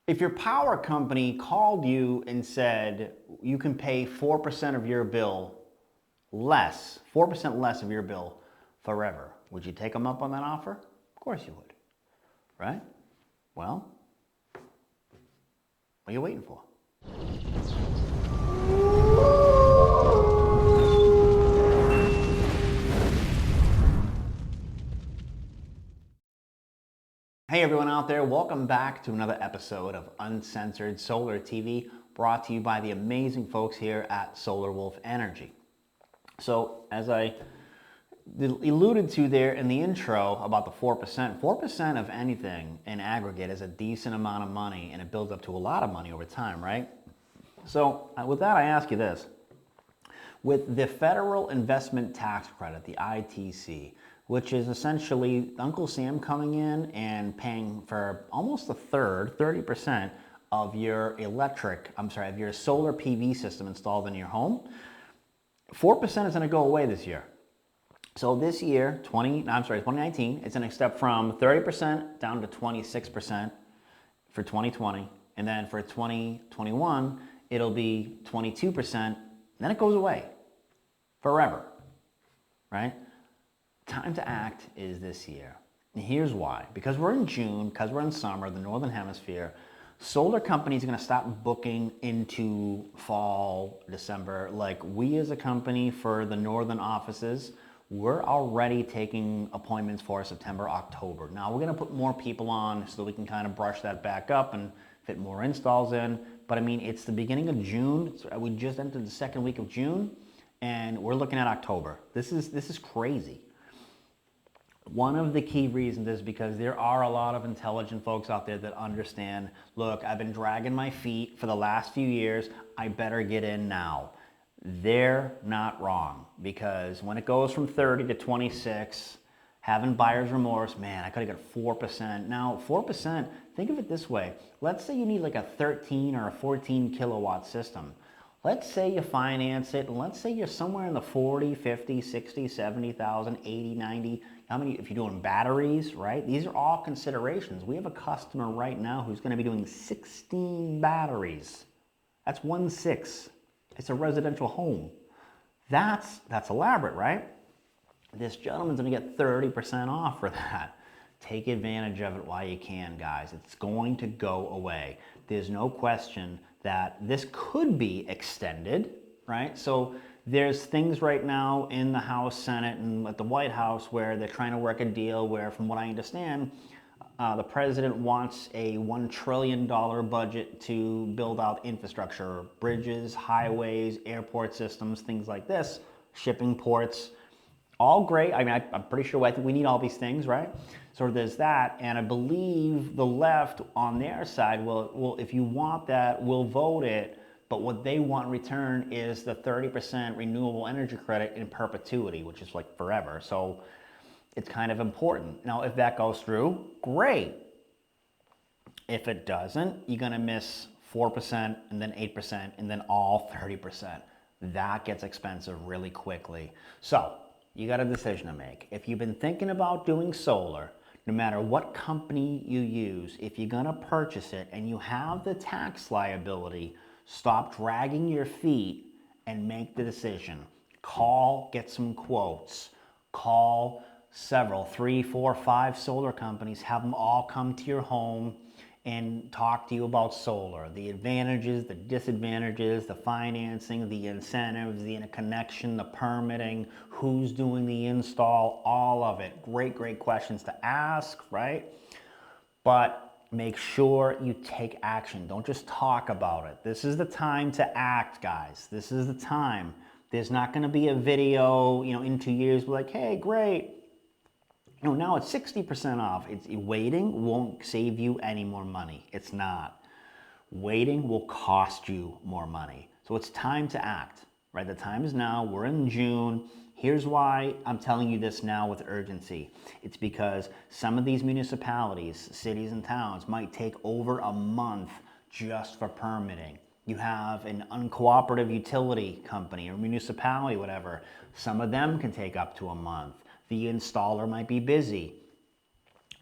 If your power company called you and said you can pay 4% of your bill less, 4% less of your bill forever, would you take them up on that offer? Of course you would, right? Well, what are you waiting for? Hey everyone out there, welcome back to another episode of Uncensored Solar TV, brought to you by the amazing folks here at Solar Wolf Energy. So, as I alluded to there in the intro about the 4%, 4% of anything in aggregate is a decent amount of money, and it builds up to a lot of money over time, right? So, with that, I ask you this. With the Federal Investment Tax Credit, the ITC, which is essentially Uncle Sam coming in and paying for almost a third, 30% of your of your solar PV system installed in your home, 4% is going to go away this year. So this year, 2019, it's going to step from 30% down to 26% for 2020. And then for 2021, it'll be 22%. And then it goes away forever, right? Time to act is this year. And here's why. Because we're in June, because we're in summer, the Northern Hemisphere, solar companies are going to stop booking into fall, December. Like we as a company for the Northern offices, we're already taking appointments for September, October. Now we're going to put more people on so that we can kind of brush that back up and fit more installs in. But I mean, it's the beginning of June. We just entered the second week of June, and we're looking at October. This is crazy. One of the key reasons is because there are a lot of intelligent folks out there that understand, look, I've been dragging my feet for the last few years, I better get in now. They're not wrong, because when it goes from 30 to 26, having buyer's remorse, man, I could have got 4%. Now, 4%, think of it this way. Let's say you need like a 13 or a 14 kilowatt system. Let's say you finance it, and let's say you're somewhere in the 40, 50, 60, 70,000, 80, 90. How many, if you're doing batteries, right? These are all considerations. We have a customer right now who's going to be doing 16 batteries. That's 1/6. It's a residential home. That's elaborate, right? This gentleman's going to get 30% off for that. Take advantage of it while you can, guys. It's going to go away. There's no question that this could be extended, right? So there's things right now in the House, Senate, and at the White House where they're trying to work a deal where, from what I understand, the president wants a $1 trillion budget to build out infrastructure, bridges, highways, airport systems, things like this, shipping ports. All great. I mean, I'm pretty sure I think we need all these things, right? So there's that, and I believe the left on their side will if you want that, we'll vote it, but what they want in return is the 30% renewable energy credit in perpetuity, which is like forever. So it's kind of important. Now, if that goes through, great. If it doesn't, you're going to miss 4% and then 8% and then all 30%. That gets expensive really quickly. So you got a decision to make. If you've been thinking about doing solar, no matter what company you use, if you're going to purchase it and you have the tax liability, stop dragging your feet and make the decision. Call, get some quotes. Call several, 3, 4, 5 solar companies, have them all come to your home and talk to you about solar, the advantages, the disadvantages, the financing, the incentives, the interconnection, the permitting, who's doing the install, all of it. Great questions to ask, right? But make sure you take action. Don't just talk about it. This is the time to act, guys. This is the time. There's not going to be a video, in 2 years, like, hey, great. Now it's 60% off. Waiting won't save you any more money. It's not. Waiting will cost you more money. So it's time to act, right? The time is now. We're in June. Here's why I'm telling you this now with urgency. It's because some of these municipalities, cities and towns might take over a month just for permitting. You have an uncooperative utility company or municipality, whatever. Some of them can take up to a month. The installer might be busy.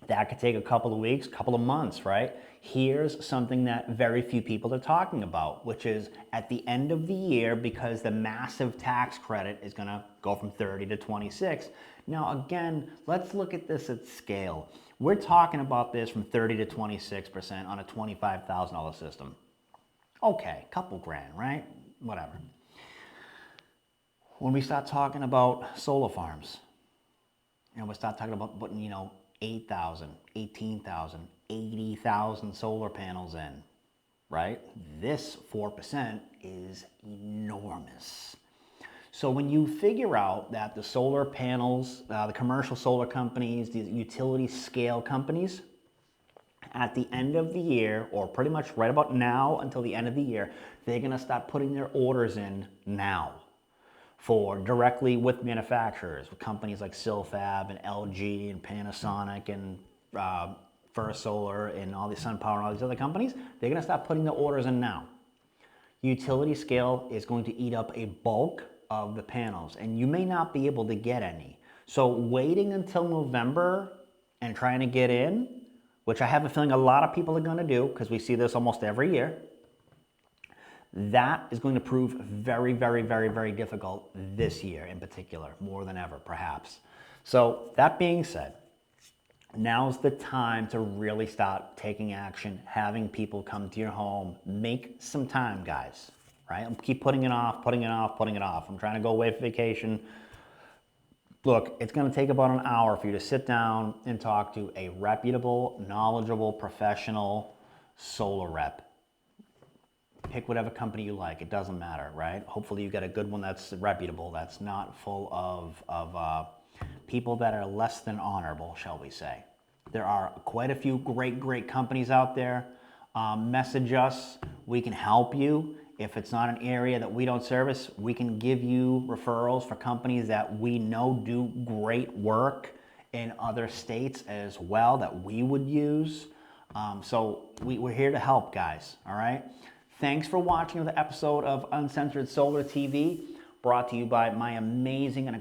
That could take a couple of weeks, couple of months, right? here's something that very few people are talking about, which is at the end of the year, because the massive tax credit is going to go from 30 to 26. Now, again, let's look at this at scale. We're talking about this from 30 to 26% on a $25,000 system. Okay, couple grand, right? Whatever. When we start talking about solar farms, and we start talking about putting, 8,000, 18,000, 80,000 solar panels in, right? This 4% is enormous. So when you figure out that the solar panels, the commercial solar companies, the utility scale companies, at the end of the year, or pretty much right about now until the end of the year, they're going to start putting their orders in now for directly with manufacturers, with companies like Silfab and LG and Panasonic and First Solar and all the SunPower and all these other companies. They're going to start putting the orders in now. Utility scale is going to eat up a bulk of the panels, and you may not be able to get any. So waiting until November and trying to get in, which I have a feeling a lot of people are going to do because we see this almost every year, that is going to prove very, very, very, very difficult this year in particular, more than ever, perhaps. So that being said, now's the time to really start taking action, having people come to your home. Make some time, guys, right? Keep putting it off, putting it off, putting it off. I'm trying to go away for vacation. Look, it's going to take about an hour for you to sit down and talk to a reputable, knowledgeable, professional solar rep. Pick whatever company you like. It doesn't matter, right? Hopefully you get a good one that's reputable, that's not full of people that are less than honorable, shall we say. There are quite a few great companies out there. Message us. We can help you. If it's not an area that we don't service, we can give you referrals for companies that we know do great work in other states as well that we would use. So we're here to help, guys, all right? Thanks for watching another episode of Uncensored Solar TV, brought to you by my amazing and